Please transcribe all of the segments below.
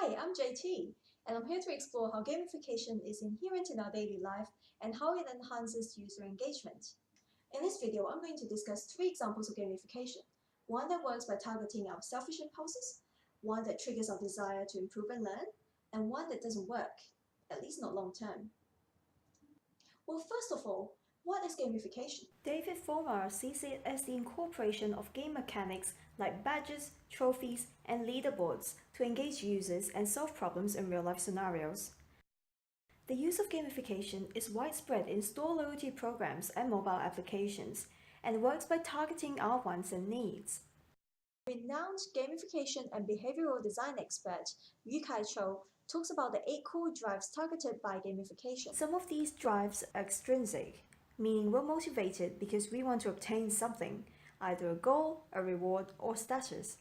Hi, I'm JT, and I'm here to explore how gamification is inherent in our daily life and how it enhances user engagement. In this video, I'm going to discuss three examples of gamification. One that works by targeting our selfish impulses, one that triggers our desire to improve and learn, and one that doesn't work, at least not long term. Well, first of all, what is gamification? David Folmar sees it as the incorporation of game mechanics like badges, trophies, and leaderboards to engage users and solve problems in real-life scenarios. The use of gamification is widespread in store loyalty programs and mobile applications, and works by targeting our wants and needs. Renowned gamification and behavioral design expert Hsieh talks about the 8 core drives targeted by gamification. Some of these drives are extrinsic, meaning we're motivated because we want to obtain something, either a goal, a reward, or status.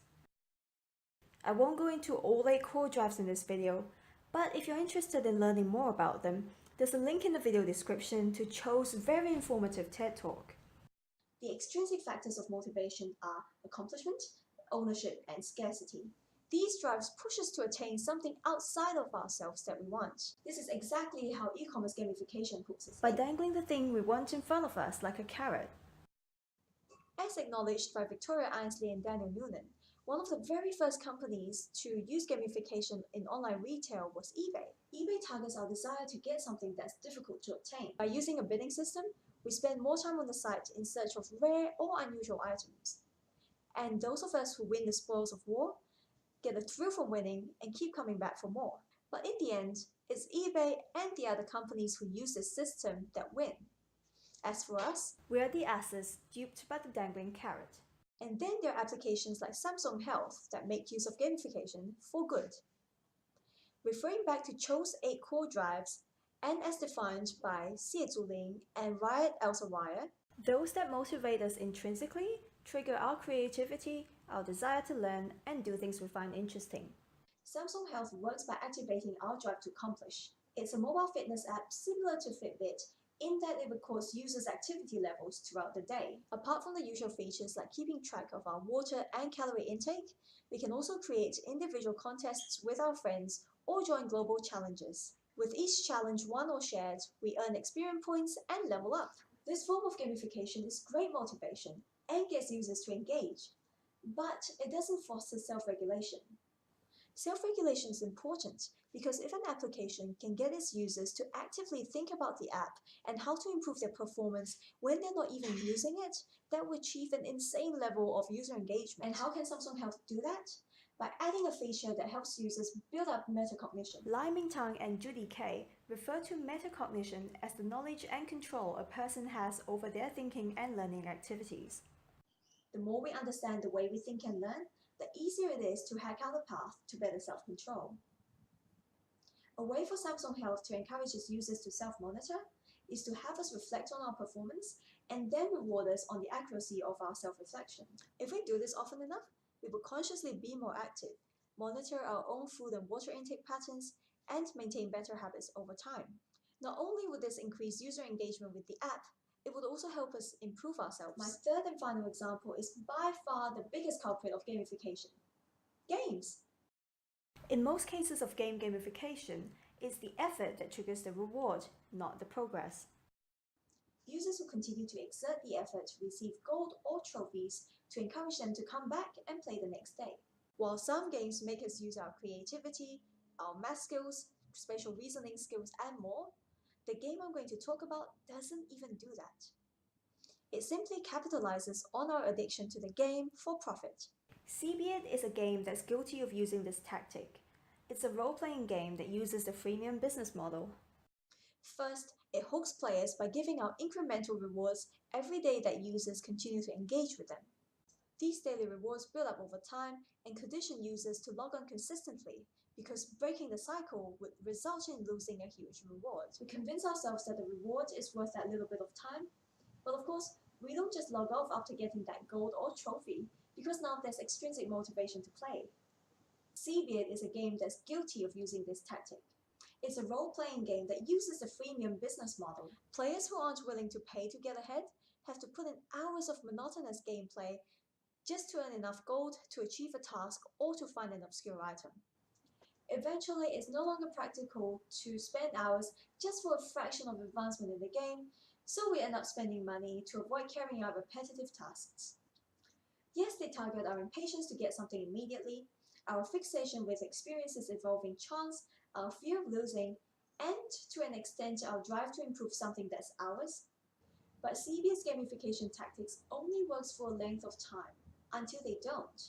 I won't go into all 8 core drives in this video, but if you're interested in learning more about them, there's a link in the video description to Cho's very informative TED Talk. The extrinsic factors of motivation are accomplishment, ownership, and scarcity. These drives push us to attain something outside of ourselves that we want. This is exactly how e-commerce gamification hooks us by in. dangling the thing we want in front of us like a carrot. As acknowledged by Victoria Ainsley and Daniel Noonan, one of the very first companies to use gamification in online retail was eBay. eBay targets our desire to get something that's difficult to obtain. By using a bidding system, we spend more time on the site in search of rare or unusual items. And those of us who win the spoils of war get a thrill from winning and keep coming back for more. But in the end, it's eBay and the other companies who use this system that win. As for us, we are the asses duped by the dangling carrot. And then there are applications like Samsung Health that make use of gamification for good. Referring back to Cho's 8 core drives, and as defined by Hsieh and Alsawaier, those that motivate us intrinsically trigger our creativity, our desire to learn, and do things we find interesting. Samsung Health works by activating our drive to accomplish. It's a mobile fitness app similar to Fitbit in that it records users' activity levels throughout the day. Apart from the usual features like keeping track of our water and calorie intake, we can also create individual contests with our friends or join global challenges. With each challenge won or shared, we earn experience points and level up. This form of gamification is great motivation and gets users to engage, but it doesn't foster self-regulation. Self-regulation is important because if an application can get its users to actively think about the app and how to improve their performance when they're not even using it, that will achieve an insane level of user engagement. And how can Samsung Health do that? By adding a feature that helps users build up metacognition. Lai Mingtang and Judy Kay refer to metacognition as the knowledge and control a person has over their thinking and learning activities. The more we understand the way we think and learn, the easier it is to hack out the path to better self-control. A way for Samsung Health to encourage its users to self-monitor is to have us reflect on our performance and then reward us on the accuracy of our self-reflection. If we do this often enough, we will consciously be more active, monitor our own food and water intake patterns, and maintain better habits over time. Not only would this increase user engagement with the app, it would also help us improve ourselves. My third and final example is by far the biggest culprit of gamification: games. In most cases of game gamification, it's the effort that triggers the reward, not the progress. Users will continue to exert the effort to receive gold or trophies to encourage them to come back and play the next day. While some games make us use our creativity, our math skills, spatial reasoning skills, and more, the game I'm going to talk about doesn't even do that. It simply capitalizes on our addiction to the game for profit. Hsieh is a game that's guilty of using this tactic. It's a role-playing game that uses the freemium business model. First, it hooks players by giving out incremental rewards every day that users continue to engage with them. These daily rewards build up over time and condition users to log on consistently, because breaking the cycle would result in losing a huge reward. We convince ourselves that the reward is worth that little bit of time, but of course, we don't just log off after getting that gold or trophy, because now there's extrinsic motivation to play. Hsieh is a game that's guilty of using this tactic. It's a role-playing game that uses the freemium business model. Players who aren't willing to pay to get ahead have to put in hours of monotonous gameplay just to earn enough gold to achieve a task or to find an obscure item. Eventually, it's no longer practical to spend hours just for a fraction of advancement in the game, so we end up spending money to avoid carrying out repetitive tasks. Yes, they target our impatience to get something immediately, our fixation with experiences involving chance, our fear of losing, and to an extent our drive to improve something that's ours. But CB's gamification tactics only works for a length of time, until they don't.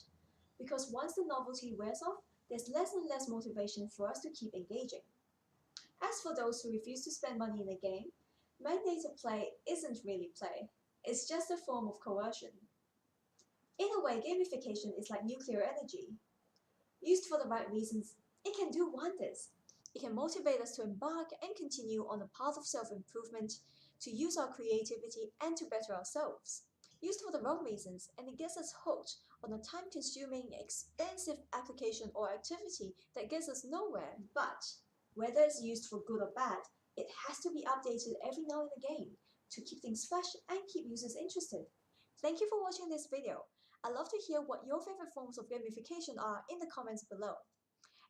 Because once the novelty wears off, there's less and less motivation for us to keep engaging. As for those who refuse to spend money in a game, mandated play isn't really play, it's just a form of coercion. In a way, gamification is like nuclear energy. Used for the right reasons, it can do wonders. It can motivate us to embark and continue on a path of self-improvement, to use our creativity and to better ourselves. Used for the wrong reasons, and it gets us hooked on a time-consuming, expensive application or activity that gets us nowhere. But whether it's used for good or bad, it has to be updated every now and again to keep things fresh and keep users interested. Thank you for watching this video. I'd love to hear what your favorite forms of gamification are in the comments below.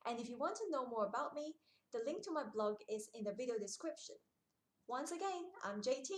And if you want to know more about me, the link to my blog is in the video description. Once again, I'm JT.